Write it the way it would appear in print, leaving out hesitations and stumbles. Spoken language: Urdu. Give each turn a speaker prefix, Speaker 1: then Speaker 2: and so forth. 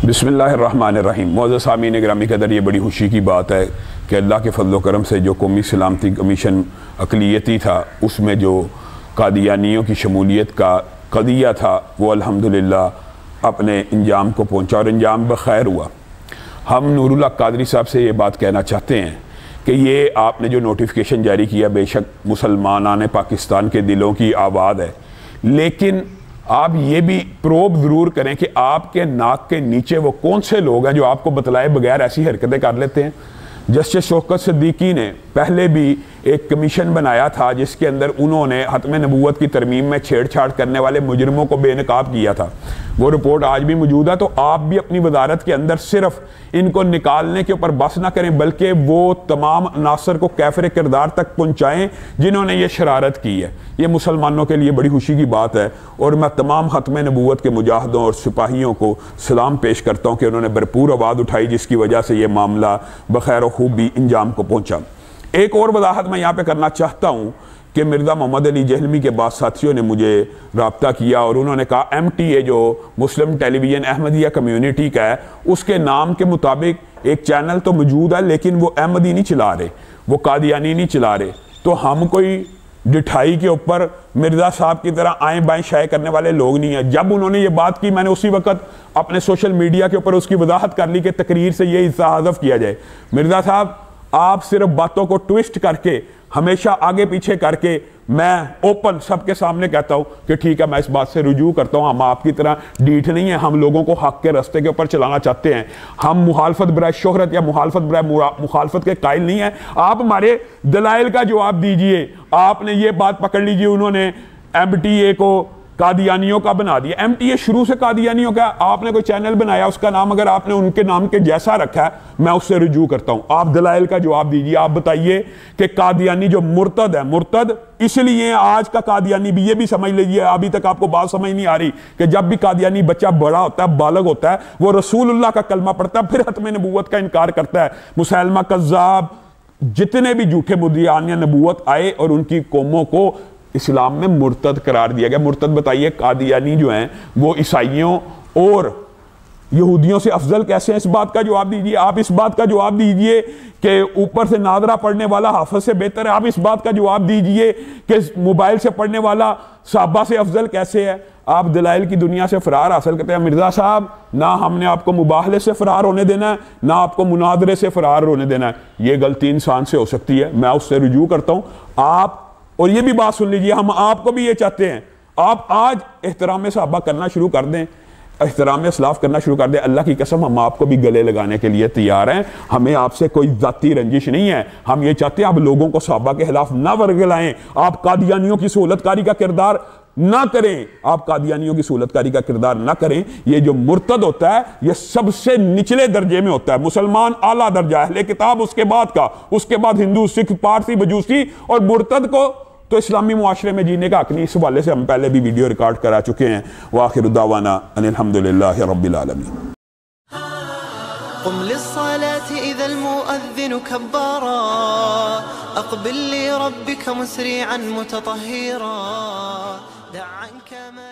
Speaker 1: بسم اللہ الرحمن الرحیم۔ معزز سامعین گرامی قدر، یہ بڑی خوشی کی بات ہے کہ اللہ کے فضل و کرم سے جو قومی سلامتی کمیشن اقلیتی تھا، اس میں جو قادیانیوں کی شمولیت کا قضیہ تھا وہ الحمدللہ اپنے انجام کو پہنچا اور انجام بخیر ہوا۔ ہم نور اللہ قادری صاحب سے یہ بات کہنا چاہتے ہیں کہ یہ آپ نے جو نوٹیفیکیشن جاری کیا بے شک مسلمانان پاکستان کے دلوں کی آواز ہے، لیکن آپ یہ بھی پروب ضرور کریں کہ آپ کے ناک کے نیچے وہ کون سے لوگ ہیں جو آپ کو بتلائے بغیر ایسی حرکتیں کر لیتے ہیں۔ جسٹس شوکت صدیقی نے پہلے بھی ایک کمیشن بنایا تھا جس کے اندر انہوں نے ختم نبوت کی ترمیم میں چھیڑ چھاڑ کرنے والے مجرموں کو بے نقاب کیا تھا۔ وہ رپورٹ آج بھی موجود ہے، تو آپ بھی اپنی وزارت کے اندر صرف ان کو نکالنے کے اوپر بس نہ کریں بلکہ وہ تمام عناصر کو کیفر کردار تک پہنچائیں جنہوں نے یہ شرارت کی ہے۔ یہ مسلمانوں کے لیے بڑی خوشی کی بات ہے، اور میں تمام ختم نبوت کے مجاہدوں اور سپاہیوں کو سلام پیش کرتا ہوں کہ انہوں نے بھرپور آواز اٹھائی جس کی وجہ سے یہ معاملہ بخیر و خوب بھی انجام کو پہنچا۔ ایک اور وضاحت میں یہاں پہ کرنا چاہتا ہوں کہ مرزا محمد علی جہلمی کے بعد ساتھیوں نے مجھے رابطہ کیا اور انہوں نے کہا MTA جو مسلم ٹیلی ویژن احمدیہ کمیونٹی کا ہے، اس کے نام کے مطابق ایک چینل تو موجود ہے لیکن وہ احمدی نہیں چلا رہے، وہ قادیانی نہیں چلا رہے، تو ہم کوئی ڈٹھائی کے اوپر مرزا صاحب کی طرح آئیں بائیں شائع کرنے والے لوگ نہیں ہیں۔ جب انہوں نے یہ بات کی میں نے اسی وقت اپنے سوشل میڈیا کے اوپر اس کی وضاحت کر لی کہ تقریر سے یہ حصہ حذف کیا جائے۔ مرزا صاحب آپ صرف باتوں کو ٹویسٹ کر کے ہمیشہ آگے پیچھے کر کے، میں اوپن سب کے سامنے کہتا ہوں کہ ٹھیک ہے میں اس بات سے رجوع کرتا ہوں، ہم آپ کی طرح ڈیٹھ نہیں ہیں، ہم لوگوں کو حق کے رستے کے اوپر چلانا چاہتے ہیں، ہم مخالفت برائے شہرت یا مخالفت برائے مخالفت کے قائل نہیں ہیں۔ آپ ہمارے دلائل کا جواب دیجئے۔ آپ نے یہ بات پکڑ لیجئے، انہوں نے MTA کو قادیانیوں کا بنا دیا۔ MTA شروع سے قادیانیوں کا، آپ نے کوئی چینل بنایا اس کا نام اگر آپ نے ان کے نام کے جیسا رکھا ہے میں اس سے رجوع کرتا ہوں۔ آپ دلائل کا جواب دیجئے، آپ بتائیے کہ قادیانی جو مرتد ہے، مرتد اس لیے آج کا قادیانی بھی، یہ بھی سمجھ لیجئے، ابھی تک آپ کو بات سمجھ نہیں آ رہی کہ جب بھی قادیانی بچہ بڑا ہوتا ہے، بالغ ہوتا ہے، وہ رسول اللہ کا کلمہ پڑھتا ہے، پھر ختم نبوت کا انکار کرتا ہے۔ مسیلمہ کذاب، جتنے بھی جھوٹے مدعیان نبوت آئے اور ان کی قوموں کو اسلام میں مرتد قرار دیا گیا۔ مرتد بتائیے قادیانی جو ہیں وہ عیسائیوں اور یہودیوں سے افضل کیسے ہیں؟ اس بات کا جواب دیجئے۔ آپ اس بات کا جواب دیجئے کہ اوپر سے ناظرہ پڑھنے والا حافظ سے بہتر ہے۔ آپ اس بات کا جواب دیجئے کہ موبائل سے پڑھنے والا صحابہ سے افضل کیسے ہے۔ آپ دلائل کی دنیا سے فرار حاصل کرتے ہیں۔ مرزا صاحب، نہ ہم نے آپ کو مباہلے سے فرار ہونے دینا ہے، نہ آپ کو مناظرے سے فرار ہونے دینا ہے۔ یہ غلطی انسان سے ہو سکتی ہے، میں اس سے رجوع کرتا ہوں۔ آپ اور یہ بھی بات سن لیجئے، ہم آپ کو بھی یہ چاہتے ہیں، آپ آج احترام صحابہ کرنا شروع کر دیں، احترام اسلاف کرنا شروع کر دیں۔ اللہ کی قسم ہم آپ کو بھی گلے لگانے کے لیے تیار ہیں، ہمیں آپ سے کوئی ذاتی رنجش نہیں ہے۔ ہم یہ چاہتے ہیں آپ لوگوں کو صحابہ کے خلاف نہ ورگلائیں، آپ قادیانیوں کی سہولت کاری کا کردار نہ کریں، آپ قادیانیوں کی سہولت کاری کا کردار نہ کریں۔ یہ جو مرتد ہوتا ہے یہ سب سے نچلے درجے میں ہوتا ہے، مسلمان اعلیٰ درجہ اہل کتاب اس کے بعد کا، اس کے بعد ہندو، سکھ، پارسی، مجوسی، اور مرتد کو تو اسلامی معاشرے میں جینے کا حق نہیں۔ اس حوالے سے ہم پہلے بھی ویڈیو ریکارڈ کرا چکے ہیں۔ وآخر دعوانا ان الحمدللہ رب العالمین۔
Speaker 2: قم للصلاة إذا المؤذن كبارا أقبل لربك مسرعا متطهرا دع عنك ما